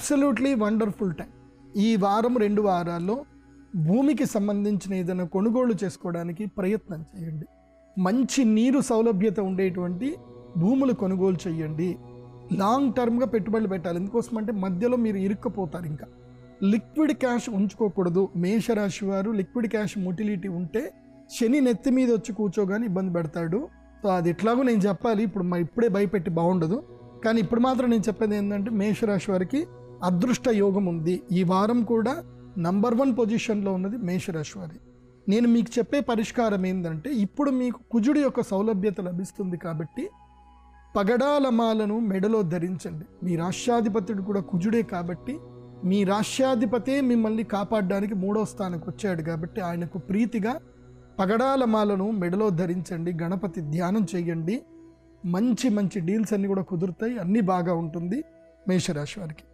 Absolutely wonderful time. ఈ వారం 2 వారాల్లో భూమికి సంబంధించిన ఏదైనా కొనుగోలు చేసుకోవడానికి ప్రయత్నం చేయండి. మంచి నీరు సౌలభ్యత ఉండేటువంటి భూములు కొనుగోలు చేయండి. లాంగ్ టర్మ్గా పెట్టుబడులు పెట్టాలి. ఎందుకోసం అంటే మధ్యలో మీరు ఇరుక్కుపోతారు. ఇంకా లిక్విడ్ క్యాష్ ఉంచుకోకూడదు. మేషరాశి వారు లిక్విడ్ క్యాష్ మొటిలిటీ ఉంటే శని నెత్తి మీద వచ్చి కూర్చోగానే ఇబ్బంది పెడతాడు. సో అది ఎట్లాగో నేను చెప్పాలి, ఇప్పుడే భయపెట్టి బాగుండదు. కానీ ఇప్పుడు మాత్రం నేను చెప్పేది ఏంటంటే మేషరాశి వారికి అదృష్ట యోగం ఉంది. ఈ వారం కూడా నంబర్ 1 పొజిషన్లో ఉన్నది మేషరాశి వారి. నేను మీకు చెప్పే పరిష్కారం ఏంటంటే, ఇప్పుడు మీకు కుజుడి యొక్క సౌలభ్యత లభిస్తుంది కాబట్టి పగడాలమాలను మెడలో ధరించండి. మీ రాష్ట్రాధిపతుడు కూడా కుజుడే కాబట్టి మీ రాష్ట్రాధిపతే మిమ్మల్ని కాపాడడానికి 3వ స్థానానికి వచ్చాడు కాబట్టి ఆయనకు ప్రీతిగా పగడాలమాలను మెడలో ధరించండి. గణపతి ధ్యానం చేయండి. మంచి మంచి డీల్స్ అన్నీ కూడా కుదురుతాయి. అన్నీ బాగా ఉంటుంది మేషరాశి వారికి.